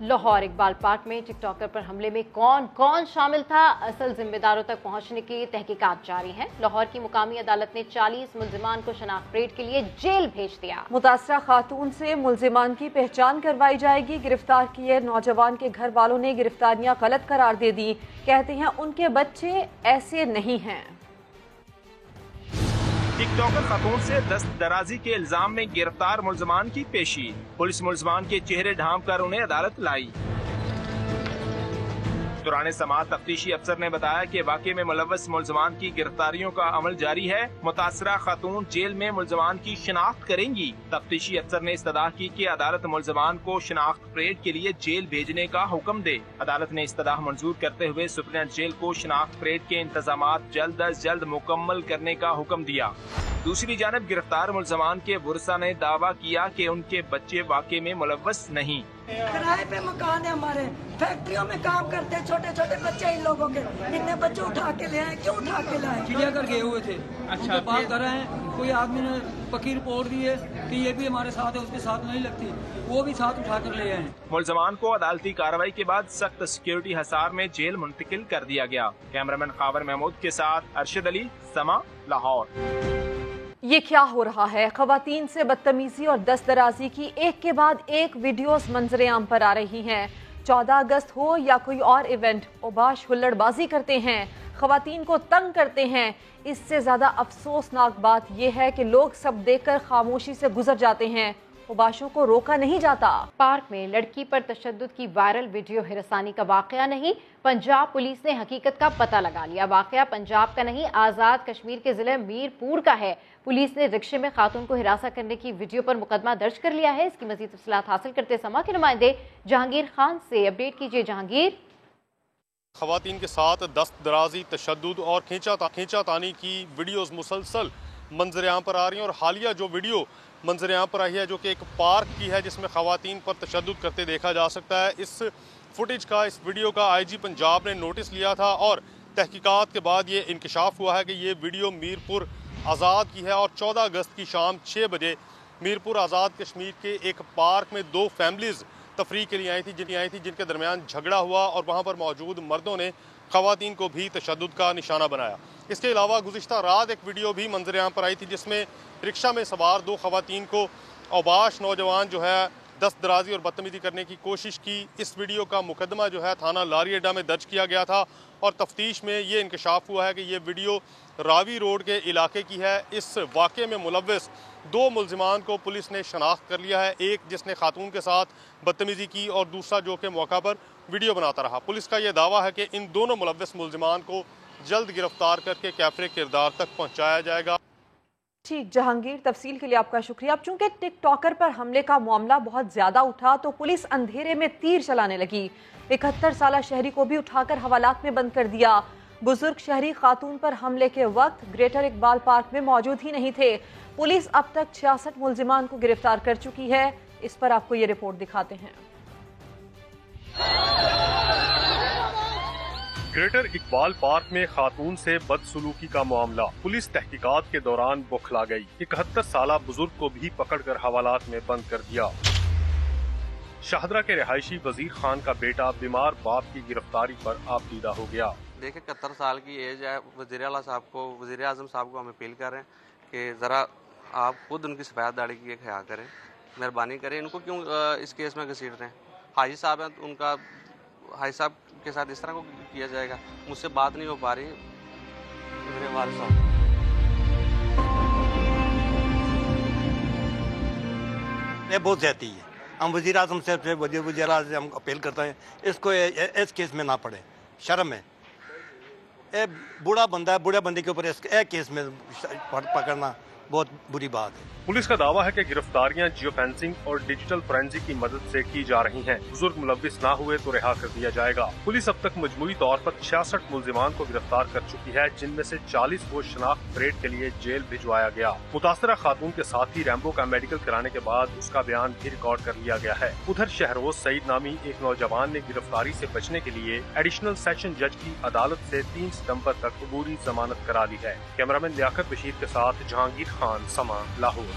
Lahore Iqbal park में TikToker पर हमले में कौन कौन शामिल था, असल जिम्मेदारों तक पहुंचने के लिए तहकीकात जारी हैं। लाहौर की मुकामी अदालत ने 40 मुल्जिमान को शनाख्त परेड के लिए जेल भेज दिया। मुतासरा खातून से मुल्जिमान की पहचान करवाई जाएगी। गिरफ्तार किए नौजवान के घर वालों ने गिरफ्तारियां गलत करार दे दी। कहते हैं उनके बच्चे ऐसे नहीं हैं। टिकटॉकर खातून से दस्त दराजी के इल्जाम में गिरफ्तार मुल्जमान की पेशी। पुलिस मुल्जमान के चेहरे ढांप कर उन्हें अदालत लाई। दौरान समाअत तफ्तीशी अफसर ने बताया कि वाकये में मुलव्वस मुल्जमान की गिरफ्तारियों का अमल जारी है। मुतासरा खातून जेल में मुल्जमान की शिनाख्त करेंगी। तफ्तीशी अफसर ने इस्तदा की कि अदालत मुल्जमान को शिनाख्त परेड के लिए जेल भेजने का हुक्म दे। अदालत ने इस्तदा मंजूर करते हुए सुप्रीडेंट जेल को शिनाख्त परेड के इंतजामात जल्द अज जल्द मुकम्मल करने का हुक्म दिया। दूसरी जानब गिरफ्तार मुल्जमान के वरसा ने दावा किया कि उनके बच्चे वाकये में मुलव्वस नहीं। किराए पे मकान है, हमारे फैक्ट्रियों में काम करते हैं, छोटे छोटे बच्चे इन लोगों के। इतने बच्चे उठा के ले आए, क्यों उठा के लाए? चिड़ियाघर गए हुए थे, अच्छा बात कर रहे हैं। कोई आदमी ने पक्की रिपोर्ट दी है कि ये भी हमारे साथ है, उसके साथ नहीं लगती, वो भी साथ उठा कर ले आए। मुल्जमान को अदालती कार्रवाई के बाद सख्त सिक्योरिटी हिसार में जेल मुंतकिल कर दिया गया। कैमरामैन खावर महमूद के साथ अरशद अली, समा, लाहौर। ये क्या हो रहा है? खवातीन से बदतमीजी और दस्तदराजी की एक के बाद एक वीडियोस मंजरे आम पर आ रही हैं। 14 अगस्त हो या कोई और इवेंट, ओबाश हुल्लड़बाजी करते हैं, खवातीन को तंग करते हैं। इससे ज्यादा अफसोसनाक बात यह है कि लोग सब देखकर खामोशी से गुजर जाते हैं। ओबाशों को रोका नहीं जाता। पार्क में लड़की पर तशद्दुद की वायरल वीडियो हिरासानी का वाकया नहीं, पंजाब पुलिस ने हकीकत का पता लगा लिया। वाकया पंजाब का नहीं, आज़ाद कश्मीर के जिले मीरपुर का है। पुलिस ने रिक्शे में खातून को हिरासत करने की वीडियो पर मुकदमा दर्ज कर लिया है। इसकी मजीद तफसीलात हासिल करते समा के नुमाइंदे जहांगीर खान से अपडेट कीजिए। जहांगीर। खवातीन के साथ दस्त दराजी, तशद्दुद और खींचातानी की वीडियोस मुसलसल मंजर-ए-आम पर आ रही हैं और हालिया जो वीडियो मंजर-ए-आम पर आई है जो कि एक पार्क की है जिसमें खवातीन पर तशद्दुद करते देखा जा सकता है। इस फुटेज का, इस वीडियो का आईजी पंजाब ने नोटिस लिया था और तहकीकात के बाद ये इंकशाफ हुआ है कि ये वीडियो मीरपुर आज़ाद की है और 14 अगस्त की शाम 6 बजे मीरपुर आज़ाद कश्मीर के एक पार्क में दो फैमिलीज़ तफरीह के लिए आई थी जिनके दरमियान झगड़ा हुआ और वहाँ पर मौजूद मर्दों ने खवातीन को भी तशद्दुद का निशाना बनाया। इसके अलावा गुज़िश्ता रात एक वीडियो भी मंजर-ए-आम पर आई थी जिसमें रिक्शा में सवार दो खवातीन को औबाश नौजवान जो है दस्त दराजी और बदतमीजी करने की कोशिश की। इस वीडियो का मुकदमा जो है थाना लारी अड्डा में दर्ज किया गया था और तफ्तीश में ये इंकशाफ हुआ है कि ये वीडियो रावी रोड के इलाके की है। इस वाक़े में मुलव्वस दो मुल्जिमान को पुलिस ने शनाख्त कर लिया है, एक जिसने खातून के साथ बदतमीजी की और दूसरा जो कि मौका पर वीडियो बनाता रहा। पुलिस का यह दावा है कि इन दोनों मुलव्वस मुल्जिमान को जल्द गिरफ्तार करके कैफरे किरदार तक पहुँचाया जाएगा। ठीक जहांगीर, तफसील के लिए आपका शुक्रिया। अब चूंकि टिकटॉकर पर हमले का मामला बहुत ज्यादा उठा तो पुलिस अंधेरे में तीर चलाने लगी। 71 साला शहरी को भी उठाकर हवालात में बंद कर दिया। बुजुर्ग शहरी खातून पर हमले के वक्त ग्रेटर इकबाल पार्क में मौजूद ही नहीं थे। पुलिस अब तक 66 मुल्जिमान को गिरफ्तार कर चुकी है। इस पर आपको ये रिपोर्ट दिखाते हैं। ग्रेटर इकबाल पार्क में खातून से बदसलूकी का मामला, पुलिस तहकीकात के दौरान बौखला गई। 71 साला बुजुर्ग को भी पकड़कर हवालात में बंद कर दिया। शाहदरा के रिहायशी वजीर खान का बेटा बीमार बाप की गिरफ्तारी पर आपदीदा हो गया। देखिए 71 साल की एज है। वज़ीर आला साहब को, वज़ीर आज़म साहब को हम अपील कर रहे हैं कि ज़रा आप खुद उनकी सफ़ेद दाढ़ी की ख्याल करें, मेहरबानी करें। इनको क्यों इस केस में घसीट रहे हैं? हाजी साहब हैं, उनका हाजी साहब के साथ इस तरह को किया जाएगा। मुझसे बात नहीं हो पा रही मेरे वालिद साहब। ये बहुत ज़्यादती है। हम वज़ीर आज़म से वज़ीर आज़म से हम अपील करते हैं इसको इस केस में ना पड़े। शर्म है, ये बूढ़ा बंदा है, बूढ़े बंदे के ऊपर इस केस में पकड़ना बहुत बुरी बात है। पुलिस का दावा है कि गिरफ्तारियां जियो फेंसिंग और डिजिटल फोरेंसिक की मदद से की जा रही हैं। बुजुर्ग मुलव्विस ना हुए तो रिहा कर दिया जाएगा। पुलिस अब तक मजमूई तौर पर 66 मुल्जिमान को गिरफ्तार कर चुकी है, जिनमें से 40 को शनाख्त परेड के लिए जेल भिजवाया गया। मुतासरा खातून के साथ ही रैम्बो का मेडिकल कराने के बाद उसका बयान भी रिकॉर्ड कर लिया गया है। उधर शहरोज सईद नामी एक नौजवान ने गिरफ्तारी से बचने के लिए एडिशनल सेशन जज की अदालत से 3 सितम्बर तक अबूरी जमानत करा ली है। कैमरामैन लियाकत बशीर के साथ जहांगीर खान, समा, लाहौर।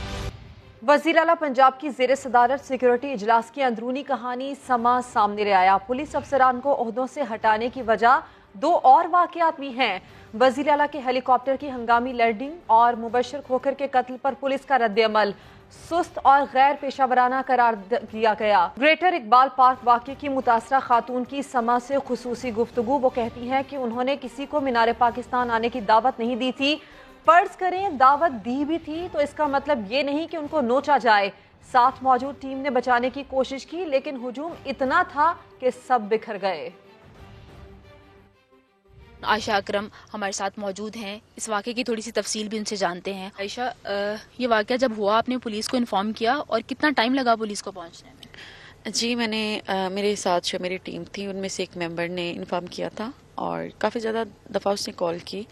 वज़ीर आला पंजाब की ज़ेर सदारत सिक्योरिटी इजलास की अंदरूनी कहानी समा सामने आया। पुलिस अफसरान को ओहदों से हटाने की वजह 2 और वाक़यात भी हैं। वज़ीर आला के हेलीकॉप्टर की हंगामी लैंडिंग और मुबशर खोखर के कत्ल पर पुलिस का रद्द-ए-अमल सुस्त और गैर पेशावराना करार दिया गया। ग्रेटर इकबाल पार्क वाक़े की मुतासरा खातून की समा से खुसूसी गुफ्तगू। वो कहती हैं कि उन्होंने किसी को मीनार पाकिस्तान आने की दावत नहीं दी थी। फर्ज करें दावत दी भी थी तो इसका मतलब ये नहीं कि उनको नोचा जाए। साथ मौजूद टीम ने बचाने की कोशिश की लेकिन हुजूम इतना था कि सब बिखर गए। आयशा अकरम हमारे साथ मौजूद हैं। इस वाक़े की थोड़ी सी तफसील भी उनसे जानते हैं। आयशा, ये वाक़या जब हुआ आपने पुलिस को इन्फॉर्म किया और कितना टाइम लगा पुलिस को पहुंचने में? जी, मैंने मेरे साथ जो मेरी टीम थी उनमें से एक मेंबर ने इन्फॉर्म किया था और काफ़ी ज़्यादा दफ़ा उसने कॉल की,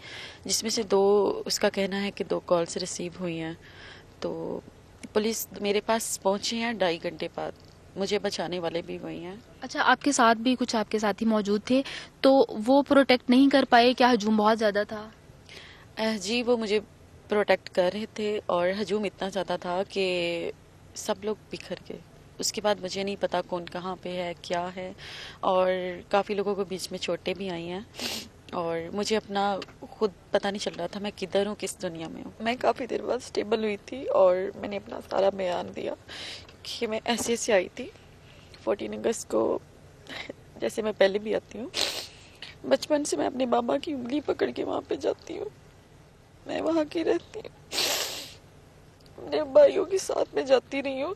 जिसमें से 2 उसका कहना है कि 2 कॉल्स रिसीव हुई हैं। तो पुलिस मेरे पास पहुंची हैं 2.5 घंटे बाद। मुझे बचाने वाले भी वही हैं। अच्छा, आपके साथ भी कुछ आपके साथी मौजूद थे, तो वो प्रोटेक्ट नहीं कर पाए क्या? हजूम बहुत ज़्यादा था? जी, वो मुझे प्रोटेक्ट कर रहे थे और हजूम इतना ज़्यादा था कि सब लोग बिखर गए। उसके बाद मुझे नहीं पता कौन कहाँ पे है, क्या है, और काफ़ी लोगों को बीच में चोटें भी आई हैं और मुझे अपना खुद पता नहीं चल रहा था मैं किधर हूँ, किस दुनिया में हूँ। मैं काफ़ी देर बाद स्टेबल हुई थी और मैंने अपना सारा बयान दिया कि मैं ऐसे आई थी 14 अगस्त को, जैसे मैं पहले भी आती हूँ। बचपन से मैं अपने मामा की उंगली पकड़ के वहाँ पे जाती हूँ। मैं वहाँ की रहती हूँ, अपने भाइयों के साथ में जाती रही हूँ।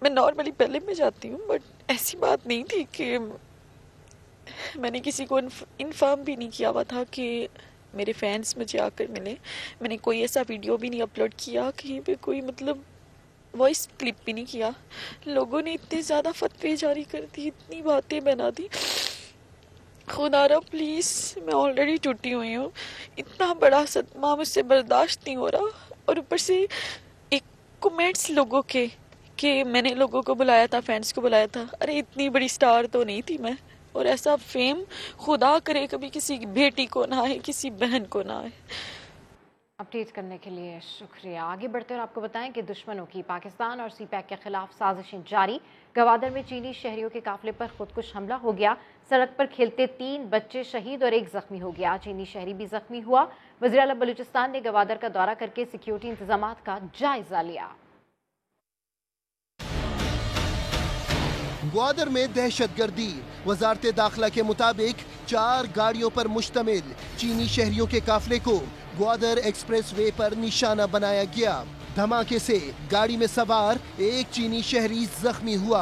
मैं नॉर्मली पहले में जाती हूँ, बट ऐसी बात नहीं थी कि मैंने किसी को इन्फॉर्म भी नहीं किया हुआ था कि मेरे फैंस मुझे आकर मिले। मैंने कोई ऐसा वीडियो भी नहीं अपलोड किया कहीं पे, कोई मतलब वॉइस क्लिप भी नहीं किया। लोगों ने इतने ज़्यादा फतवे जारी कर दी, इतनी बातें बना दी। खुदारा प्लीज़, मैं ऑलरेडी टूटी हुई हूँ। इतना बड़ा सदमा मुझसे बर्दाश्त नहीं हो रहा, और ऊपर से एक कमेंट्स लोगों के कि मैंने लोगों को बुलाया था, फैंस को बुलाया था। अरे इतनी बड़ी स्टार तो नहीं थी मैं, और ऐसा फेम खुदा करे कभी किसी बेटी को ना आए, किसी बहन को ना आए। अपडेट करने के लिए शुक्रिया। आगे बढ़ते और आपको बताएं कि दुश्मनों की पाकिस्तान और सीपैक के खिलाफ साजिशें जारी। गवादर में चीनी शहरियों के काफिले पर खुदकुश हमला हो गया। सड़क पर खेलते 3 बच्चे शहीद और 1 जख्मी हो गया। चीनी शहरी भी जख्मी हुआ। वज़ीर आला बलूचिस्तान ने गवादर का दौरा करके सिक्योरिटी इंतजामात का जायजा लिया। ग्वादर में दहशतगर्दी। वजारत दाखिला के मुताबिक 4 गाड़ियों पर मुश्तमिल चीनी शहरियों के काफिले को ग्वादर एक्सप्रेस वे पर निशाना बनाया गया। धमाके से गाड़ी में सवार 1 चीनी शहरी जख्मी हुआ।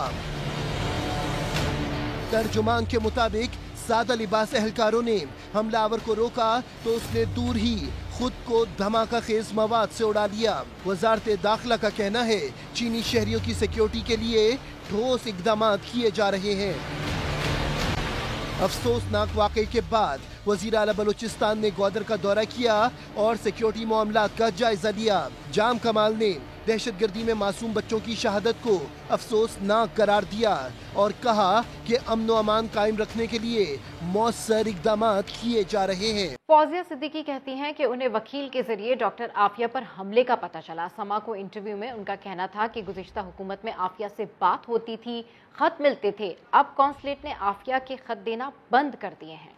तर्जुमान के मुताबिक सादा लिबास एहलकारों ने हमलावर को रोका तो उसने दूर ही खुद को धमाका खेज मवाद से उड़ा लिया। वजारत दाखिला का कहना है चीनी शहरियों की सिक्योरिटी के लिए ठोस इकदाम किए जा रहे हैं। अफसोसनाक वाक़े के बाद वज़ीर आला बलूचिस्तान ने ग्वादर का दौरा किया और सिक्योरिटी मामलात का जायजा लिया। जाम कमाल ने दहशतगर्दी में मासूम बच्चों की शहादत को अफसोसनाक करार दिया और कहा कि अमन व अमान कायम रखने के लिए मौसर इकदाम किए जा रहे हैं। फौजिया सिद्दीकी कहती हैं कि उन्हें वकील के जरिए डॉक्टर आफिया पर हमले का पता चला। समा को इंटरव्यू में उनका कहना था कि गुज़िश्ता हुकूमत में आफिया से बात होती थी, खत मिलते थे। अब कौंसलेट ने आफिया के खत देना बंद कर दिए हैं।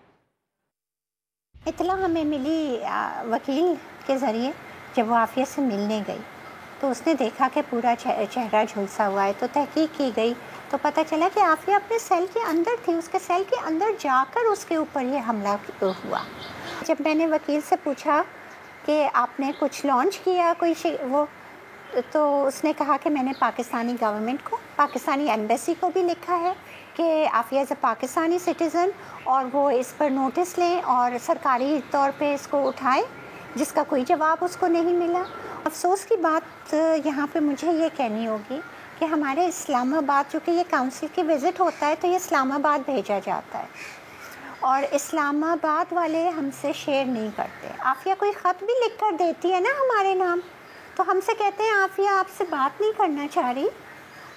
इतला हमें मिली वकील के ज़रिए। जब वो आफिया से मिलने गई तो उसने देखा कि पूरा चेहरा झुलसा हुआ है, तो तहकीक की गई तो पता चला कि आफिया अपने सेल के अंदर थी। उसके सेल के अंदर जाकर उसके ऊपर ये हमला हुआ। जब मैंने वकील से पूछा कि आपने कुछ लॉन्च किया कोई वो, तो उसने कहा कि मैंने पाकिस्तानी गवर्नमेंट को, पाकिस्तानी एम्बेसी को भी लिखा है कि Aafia as a Pakistani citizen और वो इस पर नोटिस लें और सरकारी तौर पे इसको उठाएं, जिसका कोई जवाब उसको नहीं मिला। अफसोस की बात यहाँ पे मुझे ये कहनी होगी कि हमारे इस्लामाबाद, जो कि ये काउंसिल की विज़िट होता है तो ये इस्लामाबाद भेजा जाता है और इस्लामाबाद वाले हमसे शेयर नहीं करते। आफिया कोई ख़त भी लिख कर देती है ना हमारे नाम, तो हमसे कहते हैं आफिया आपसे बात नहीं करना चाह रही,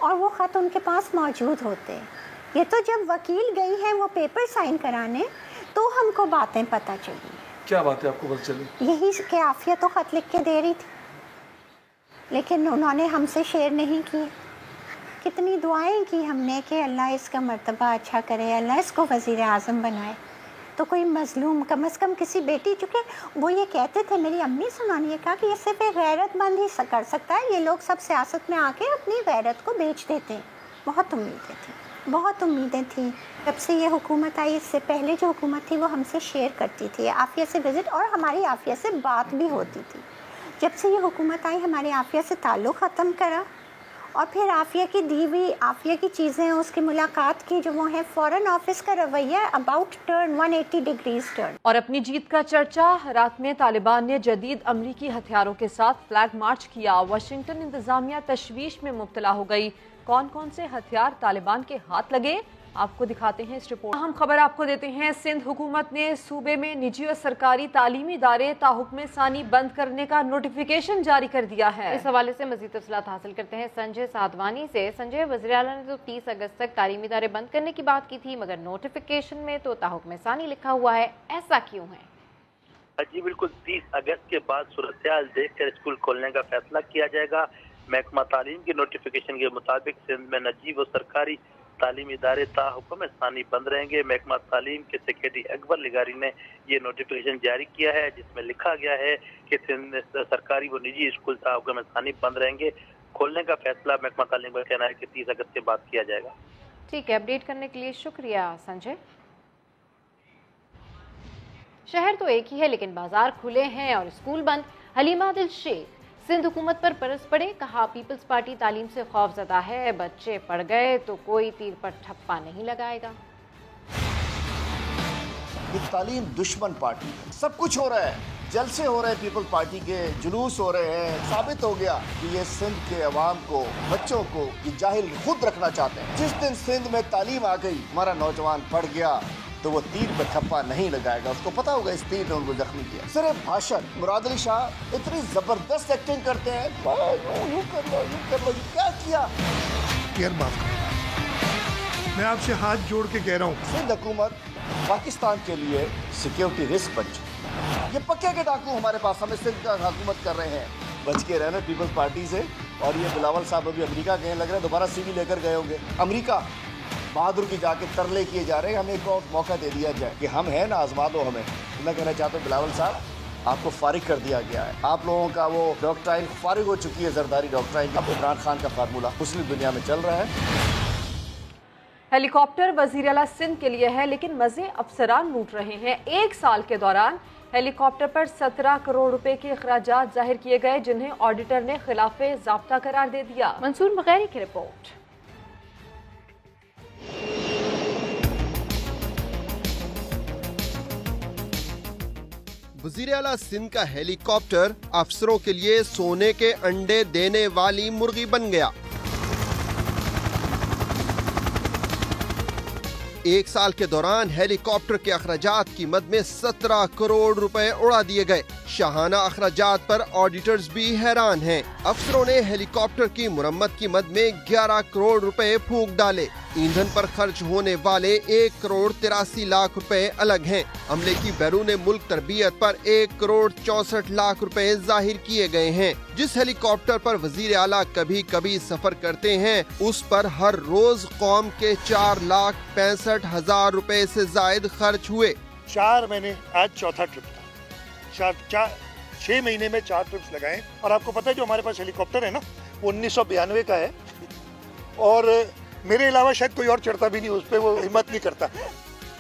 और वो ख़त उनके पास मौजूद होते हैं। ये तो जब वकील गई है वो पेपर साइन कराने तो हमको बातें पता चली। क्या बात है आपको पता चली? यही कि आफिया तो ख़त लिख के दे रही थी। लेकिन उन्होंने हमसे शेयर नहीं किए। कितनी दुआएं की हमने कि अल्लाह इसका मर्तबा अच्छा करे, अल्लाह इसको वज़ीर आज़म बनाए। तो कोई मज़लूम कम से कम किसी बेटी, चूँकि वो ये कहते थे, मेरी अम्मी से उन्होंने ये कहा कि ये सिर्फ एक गैरतमंद ही कर सकता है, ये लोग सब सियासत में आके अपनी गैरत को बेच देते हैं। बहुत उम्मीदें थी, बहुत उम्मीदें थी। जब से ये हुकूमत आई, इससे पहले जो हुकूमत थी वो हमसे शेयर करती थी, आफिया से विज़िट और हमारी आफिया से बात भी होती थी। जब से ये हुकूमत आई, हमारी आफिया से ताल्लुक़ ख़त्म करा और फिर आफिया की दी हुई आफिया की चीज़ें, उसकी मुलाकात की जो वो है, फ़ॉरेन ऑफिस का रवैया अबाउट टर्न 180 डिग्रीज टर्न। और अपनी जीत का चर्चा, रात में तालिबान ने जदीद अमरीकी हथियारों के साथ फ्लैग मार्च किया। वाशिंगटन इंतज़ामिया तशवीश में मुब्तला हो गई। कौन कौन से हथियार तालिबान के हाथ लगे, आपको दिखाते हैं इस रिपोर्ट। हम खबर आपको देते हैं, सिंध हुकूमत ने सूबे में निजी और सरकारी तालीमी इदारे ताहुक्म सानी बंद करने का नोटिफिकेशन जारी कर दिया है। इस हवाले से मजीद तफसीलात हासिल करते हैं संजय साधवानी से। संजय, वज़ीर आला ने तो 30 अगस्त तक तालीमी इदारे बंद करने की बात की थी, मगर नोटिफिकेशन में तो ताहुक्म सानी लिखा हुआ है, ऐसा क्यों है? जी बिल्कुल, 30 अगस्त के बाद सूरत देखकर स्कूल खोलने का फैसला किया जाएगा। महकमा तालीम के नोटिफिकेशन के मुताबिक सिंध में निजी व सरकारी तालीमी इदारे ताहुक्म सानी बंद रहेंगे। महकमा तालीम के सेक्रेटरी अकबर लिगारी ने ये नोटिफिकेशन जारी किया है, जिसमें लिखा गया है कि सिंध में सरकारी व निजी स्कूल ताहुक्म सानी बंद रहेंगे। खोलने का फैसला महकमा तालीम का कहना है कि 30 अगस्त के बाद किया जाएगा। ठीक है, अपडेट करने के लिए शुक्रिया संजय। शहर तो एक ही है लेकिन बाजार खुले हैं और स्कूल बंद। हलीमा दिल शेख सिंध हुकूमत पर बरस पड़े, कहा पीपल्स पार्टी तालीम से खौफजदा है, बच्चे पढ़ गए तो कोई तीर पर ठप्पा नहीं लगाएगा। ये तालीम दुश्मन पार्टी है, सब कुछ हो रहा है, जलसे हो रहे हैं, पीपल्स पार्टी के जुलूस हो रहे हैं। साबित हो गया कि ये सिंध के अवाम को, बच्चों को ये जाहिल खुद रखना चाहते हैं। जिस दिन सिंध में तालीम आ गई, हमारा नौजवान पढ़ गया तो वो तीर पे ठप्पा नहीं लगाएगा, उसको पता होगा इस तीर ने उनको जख्मी किया। सिर्फ भाषण। मुराद अली शाह इतनी जबरदस्त एक्टिंग करते हैं, यूं कर लो, क्या किया। यार माफ करो, मैं आपसे हाथ जोड़ के कह रहा हूँ, सिंध हुकूमत पाकिस्तान के लिए सिक्योरिटी रिस्क बन चुकी। ये पक्के के डाकू हमारे पास, हमें सिंध का हुकूमत कर रहे हैं। बच के रहना पीपल्स पार्टी से। और ये बिलावल साहब अभी अमेरिका गए, लग रहा है दोबारा सीवी लेकर गए होंगे अमेरिका। बहादुर की जाके तरले किए जा रहे हैं, हमें एक और मौका दे दिया जाए कि हम हैं ना, आजमा दो हमें। मैं कहना चाहता हूँ बिलावल साहब, आपको फारिग कर दिया गया है। आप लोगों का वो डॉक्ट्राइन फारिग हो चुकी है, जरदारी डॉक्ट्राइन। अब इमरान खान का फार्मूला मुस्लिम दुनिया में चल रहा है। हेलीकॉप्टर वज़ीर आला सिंध के लिए है, लेकिन मजे अफसरान लूट रहे हैं। एक साल के दौरान हेलीकॉप्टर पर 17 करोड़ रुपए के अखराजात जाहिर किए गए, जिन्हें ऑडिटर ने खिलाफे ज़ाब्ता करार दे दिया। मंसूर मगैरी की रिपोर्ट। वज़ीर आला सिंध का हेलीकॉप्टर अफसरों के लिए सोने के अंडे देने वाली मुर्गी बन गया। एक साल के दौरान हेलीकॉप्टर के अखराजात की मद में 17 करोड़ रुपए उड़ा दिए गए। शाहाना अखराजात पर ऑडिटर्स भी हैरान हैं। अफसरों ने हेलीकॉप्टर की मुरम्मत की मद में 11 करोड़ रुपए फूंक डाले। ईंधन पर खर्च होने वाले 1 करोड़ 83 लाख रुपए अलग हैं। अमले की बैरून मुल्क तरबियत पर 1 करोड़ 64 लाख रुपए जाहिर किए गए हैं। जिस हेलीकॉप्टर पर वजीर आला कभी कभी सफर करते हैं, उस पर हर रोज कौम के 4,65,000 रुपए से जायद खर्च हुए। 4 महीने, आज चौथा ट्रिप था। 6 महीने में 4 ट्रिप्स लगाए। और आपको पता है जो हमारे पास हेलीकॉप्टर है ना, वो 1992 का है, और मेरे अलावा शायद कोई और चढ़ता भी नहीं उस पे, वो हिम्मत नहीं करता।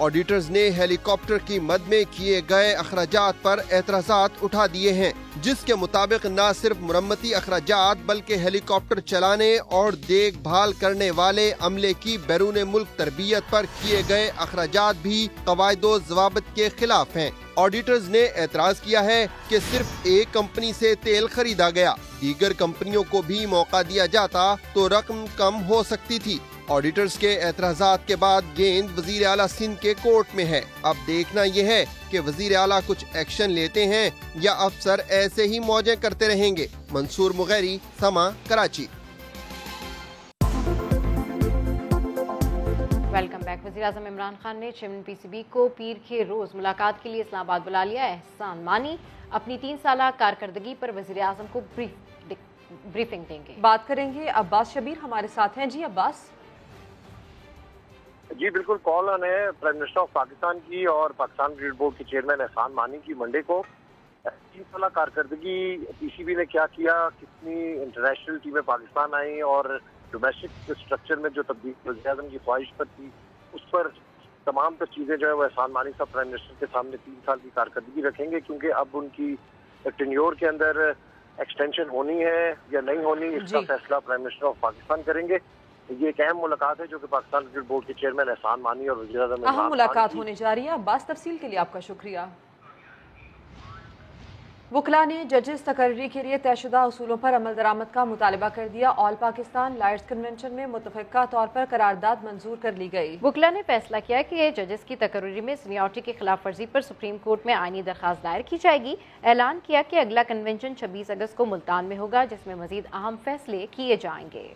ऑडिटर्स ने हेलीकॉप्टर की मद में किए गए अखराजात पर एतराज़ात उठा दिए हैं, जिसके मुताबिक न सिर्फ मुरम्मती अखराजात बल्कि हेलीकॉप्टर चलाने और देखभाल करने वाले अमले की बैरून मुल्क तरबियत पर किए गए अखराजात भी क़वाइदो ज़वाबित के खिलाफ हैं। ऑडिटर्स ने एतराज किया है कि सिर्फ एक कंपनी से तेल खरीदा गया, दीगर कंपनियों को भी मौका दिया जाता तो रकम कम हो सकती थी। ऑडिटर्स के एतराज़ात के बाद गेंद वज़ीर आला सिंध के कोर्ट में है। अब देखना यह है कि वज़ीर आला कुछ एक्शन लेते हैं या अफसर ऐसे ही मौजें करते रहेंगे। मंसूर मुगैरी, समा, कराची। Welcome back. वज़ीर-ए-आज़म इमरान खान ने चेयरमैन पीसीबी को पीर के रोज मुलाकात के लिए इस्लामाबाद बुला लिया। एहसान मानी अपनी 3 साला कारकर्दगी पर वज़ीर-ए-आज़म को ब्रीफ ब्रीफिंग देंगे। बात करेंगे अब्बास शबीर हमारे साथ हैं। जी अब्बास। जी बिल्कुल, कॉल ऑन है प्राइम मिनिस्टर ऑफ पाकिस्तान की और पाकिस्तान क्रिकेट बोर्ड के चेयरमैन एहसान मानी की मंडे को 3 साल कारकर्दगी पीसीबी ने क्या किया, कितनी इंटरनेशनल टीमें पाकिस्तान आई और डोमेस्टिक स्ट्रक्चर में जो तब्दीली वज़ीर-ए-आज़म की ख्वाहिश पर थी, उस पर तमाम तर चीज़ें जो है वो एहसान मानी साहब प्राइम मिनिस्टर के सामने 3 साल की कारकर्दगी रखेंगे, क्योंकि अब उनकी टेन्योर के अंदर एक्सटेंशन होनी है या नहीं होनी, इसका फैसला प्राइम मिनिस्टर ऑफ पाकिस्तान करेंगे। ये एक अहम मुलाकात है जो कि पाकिस्तान क्रिकेट बोर्ड के चेयरमैन एहसान मानी और वज़ीर-ए-आज़म अहम मुलाकात होने जा रही है। अब्बास, तफसील के लिए आपका शुक्रिया। वकला ने जजेस तकर्री के लिए तयशुदा उसूलों पर अमल दरामद का मुतालबा कर दिया। ऑल पाकिस्तान लॉयर्स कन्वेंशन में मुतफ़िक़ा तौर पर करारदाद मंजूर कर ली गई। वकला ने फैसला किया कि जजेस की तकर्री में सीनियरिटी की खिलाफ वर्जी पर सुप्रीम कोर्ट में आईनी दरख्वास्त दायर की जाएगी। ऐलान किया कि अगला कन्वेंशन 26 अगस्त को मुल्तान में होगा, जिसमें मजीद अहम फैसले किए जाएंगे।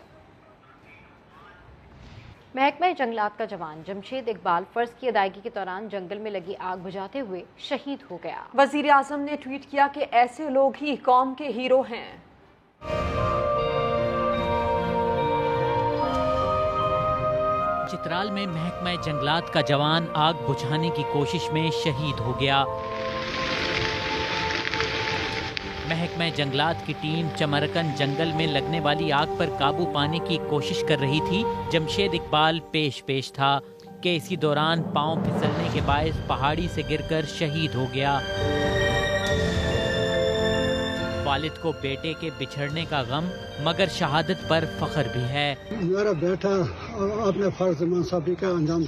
महकमा जंगलात का जवान जमशेद इकबाल फर्ज की अदायगी के दौरान जंगल में लगी आग बुझाते हुए शहीद हो गया। वजीर आजम ने ट्वीट किया कि ऐसे लोग ही कौम के हीरो हैं। चित्राल में महकमा जंगलात का जवान आग बुझाने की कोशिश में शहीद हो गया। महकमा जंगलात की टीम चमरकन जंगल में लगने वाली आग पर काबू पाने की कोशिश कर रही थी। जमशेद इकबाल पेश था कि इसी दौरान पांव फिसलने के बायस पहाड़ी से गिरकर शहीद हो गया। वालिद को बेटे के बिछड़ने का गम, मगर शहादत पर फख्र भी है। मेरा बेटा अपने फर्ज मनसबी का अंजाम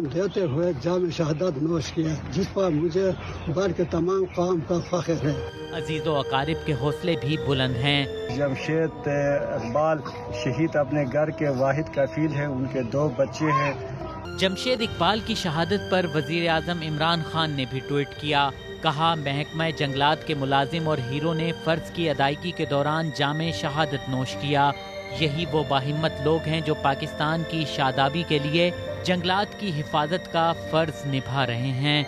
देते हुए जाम शहादत नोश किया, जिस पर मुझे बर के तमाम कौम का फख्र है। अजीज़ो अकारिब के हौसले भी बुलंद हैं। जमशेद इकबाल शहीद अपने घर के वाहिद कफील है, उनके 2 बच्चे हैं। जमशेद इकबाल की शहादत पर वजीर आज़म इमरान खान ने भी ट्वीट किया। कहा, महकमा जंगलात के मुलाजिम और हीरो ने फर्ज की अदायगी के दौरान जामे शहादत नोश किया। यही वो बाहिम्मत लोग हैं जो पाकिस्तान की शादाबी के लिए जंगलात की हिफाजत का फर्ज निभा रहे हैं।